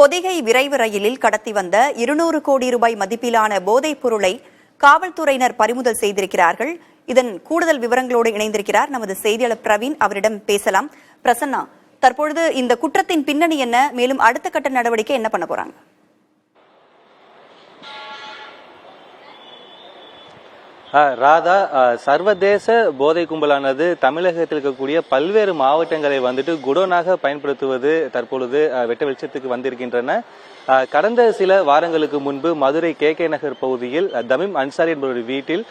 பொதிகை விரைவு ரயிலில் கடத்தி வந்த 200 கோடி ரூபாய் மதிப்பிலான போதைப் பொருளை காவல்துறையினர் பறிமுதல் செய்திருக்கிறார்கள். இதன் கூடுதல் விவரங்களோடு இணைந்திருக்கிறார் நமது செய்தியாளர் பிரவீன். அவரிடம் பேசலாம். பிரசன்னா, தற்பொழுது இந்த குற்றத்தின் பின்னணி என்ன, மேலும் அடுத்த கட்ட நடவடிக்கை என்ன பண்ண போறாங்க? ராதா, சர்வதேச போதை கும்பலானது தமிழகத்தில் இருக்கக்கூடிய பல்வேறு மாவட்டங்களை குடோனாக பயன்படுத்துவது தற்பொழுது வெட்ட வெளிச்சத்துக்கு வந்திருக்கின்றன. கடந்த சில வாரங்களுக்கு முன்பு மதுரை KK நகர் பகுதியில் தமீம் அன்சாரி என்பவருடைய வீட்டில்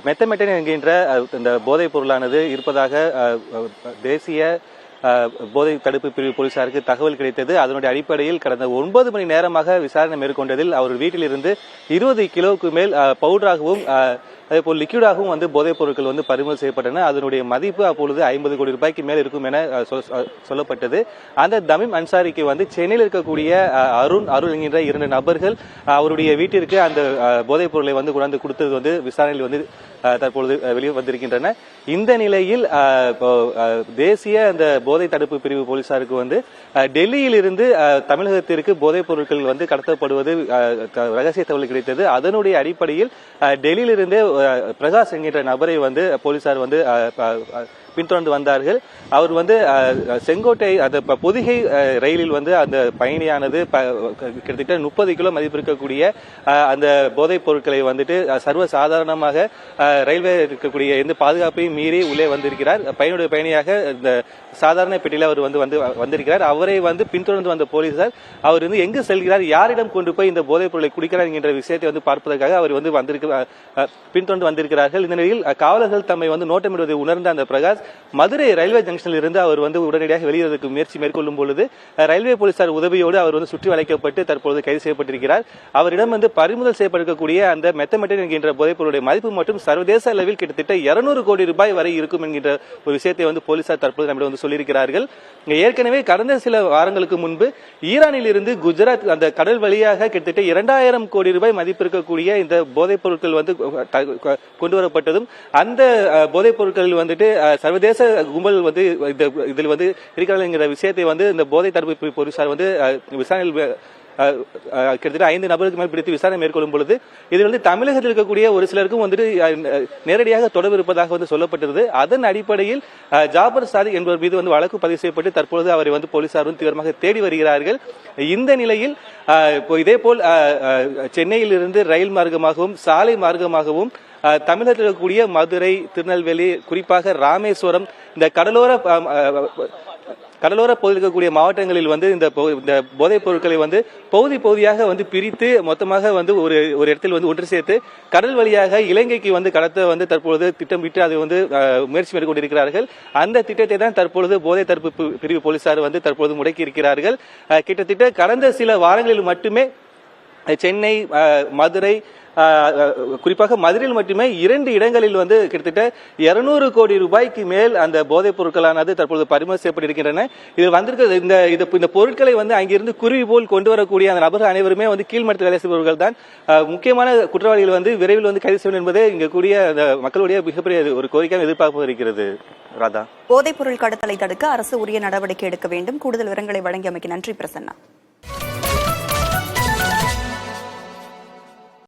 மெத்தமெட்டன் என்கின்ற இந்த போதைப் பொருளானது இருப்பதாக தேசிய போதை தடுப்பு பிரிவு போலீசாருக்கு தகவல் கிடைத்தது. அதனுடைய அடிப்படையில் கடந்த 9 மணி நேரமாக விசாரணை மேற்கொண்டதில் அவர் வீட்டில் இருந்து 20 கிலோவுக்கு மேல் பவுடராகவும் அதேபோல் லிக்விடாகவும் போதைப் பொருட்கள் பறிமுதல் செய்யப்பட்டன. அதனுடைய மதிப்பு அப்பொழுது 50 கோடி ரூபாய்க்கு மேல் இருக்கும் என சொல்லப்பட்டது. அந்த தமீம் அன்சாரிக்கு சென்னையில் இருக்கக்கூடிய அருண் என்கின்ற 2 நபர்கள் அவருடைய வீட்டிற்கு அந்த போதைப் பொருளை கொண்டாந்து கொடுத்தது விசாரணையில் தற்பொழுது வெளியே வந்திருக்கின்றன. இந்த நிலையில் தேசிய அந்த போதை தடுப்பு பிரிவு போலீசாருக்கு டெல்லியில் இருந்து தமிழகத்திற்கு போதைப் பொருட்கள் கடத்தப்படுவது ரகசிய தகவல் கிடைத்தது. அதனுடைய அடிப்படையில் டெல்லியிலிருந்து பிரகாஷ் என்கின்ற நபரை போலீசார் பின்தொடர்ந்து வந்தார்கள். அவர் செங்கோட்டை அந்த பொதிகை ரயிலில் அந்த பயணியானது கிட்டத்தட்ட 30 கிலோ மதிப்பு இருக்கக்கூடிய அந்த போதைப் பொருட்களை சர்வ சாதாரணமாக ரயில்வே இருக்கக்கூடிய எந்த பாதுகாப்பையும் மீறி உள்ளே வந்திருக்கிறார். பயணியாக இந்த சாதாரண பெட்டியில் அவர் வந்திருக்கிறார். அவரை பின்தொடர்ந்து வந்த போலீசார் அவர் எங்கு செல்கிறார், யாரிடம் கொண்டு போய் இந்த போதைப் பொருளை குடிக்கிறார் என்கின்ற விஷயத்தை பார்ப்பதற்காக அவர் பின்தொடர்ந்து வந்திருக்கிறார்கள். இந்த நிலையில் காவலர்கள் தம்மை நோட்டமிடுவதை உணர்ந்த அந்த பிரகாஷ் மதுரை ரயில்வே ஜங்ஷனில் இருந்து அவர் உடனடியாக வெளியேறதுக்கு முயற்சி மேற்கொள்ளும் பொழுது ரயில்வே போலீசார் உதவியோடு அவர் சுற்றி வளைக்கப்பட்டு தற்போது கைது செய்யப்பட்டிருக்கிறார். அவரிடம் பறிமுதல் செய்யப்பட்டிருக்கக்கூடிய அந்த மெத்தமெட்டன் என்கின்ற போதைப் பொருளுடைய மதிப்பு மற்றும் சர்வதேச அளவில் கிட்டத்தட்ட 200 கோடி ரூபாய் வரை இருக்கும் என்கின்ற ஒரு விஷயத்தை போலீசார் தற்போது நம்மிடம் சொல்லியிருக்கிறார்கள். ஏற்கனவே கடந்த சில வாரங்களுக்கு முன்பு ஈரானில் இருந்து குஜராத் அந்த கடல் வழியாக கிட்டத்தட்ட 2000 கோடி ரூபாய் மதிப்பு இருக்கக்கூடிய இந்த போதைப் பொருட்கள் கொண்டு வரப்பட்டதும் அந்த போதைப் பொருட்களில் சர்வதேச கும்பல் இதில் இருக்கிறார்கள் என்கிற விஷயத்தை இந்த போதை தடுப்பு போலீசார் விசாரணையில் கிட்டத்தட்ட 5 நபருக்கு மேல் பிடித்து விசாரணை மேற்கொள்ளும் பொழுது இதில் தமிழகத்தில் இருக்கக்கூடிய ஒரு சிலருக்கும் நேரடியாக தொடர்பு இருப்பதாக சொல்லப்பட்டது. அதன் அடிப்படையில் ஜாபர் சாதிக் என்பவர் மீது வழக்கு பதிவு செய்யப்பட்டு தற்பொழுது அவரை போலீசார் தீவிரமாக தேடி வருகிறார்கள். இந்த நிலையில் இதேபோல் சென்னையில் இருந்து ரயில் மார்க்கமாகவும் சாலை மார்க்கமாகவும் தமிழகத்தில் இருக்கக்கூடிய மதுரை, திருநெல்வேலி, குறிப்பாக ராமேஸ்வரம் இந்த கடலோர பகுதியில் இருக்கக்கூடிய மாவட்டங்களில் இந்த போதைப் பொருட்களை பகுதி பகுதியாக பிரித்து மொத்தமாக ஒரு இடத்தில் ஒன்று சேர்த்து கடல் வழியாக இலங்கைக்கு கடத்த தற்பொழுது திட்டமிட்டு அதை முயற்சி மேற்கொண்டிருக்கிறார்கள். அந்த திட்டத்தை தான் தற்பொழுது போதை தடுப்பு பிரிவு போலீசார் தற்பொழுது முடக்கி இருக்கிறார்கள். கிட்டத்தட்ட கடந்த சில வாரங்களில் மட்டுமே சென்னை, மதுரை, குறிப்பாக மதுரையில் மட்டுமே 2 இடங்களில் கிட்டத்தட்ட 200 கோடி ரூபாய்க்கு மேல் அந்த போதைப் பொருட்களானது தற்பொழுது பறிமுதல் செய்யப்பட்டிருக்கின்றன. இது வந்திருக்க இந்த பொருட்களை அங்கிருந்து குருவி போல் கொண்டு வரக்கூடிய அந்த நபர்கள் அனைவருமே கீழ்மட்டத்தில் வேலை செய்பவர்கள் தான். முக்கியமான குற்றவாளிகள் விரைவில் கைது செய்யணும் என்பதே இங்க கூடிய மக்களுடைய மிகப்பெரிய ஒரு கோரிக்கையாக எதிர்பார்ப்பு இருக்கிறது. ராதா, போதைப் பொருள் கடத்தலை தடுக்க அரசு உரிய நடவடிக்கை எடுக்க வேண்டும். கூடுதல் விவரங்களை வழங்கியமைக்கு நன்றி பிரசன்னா.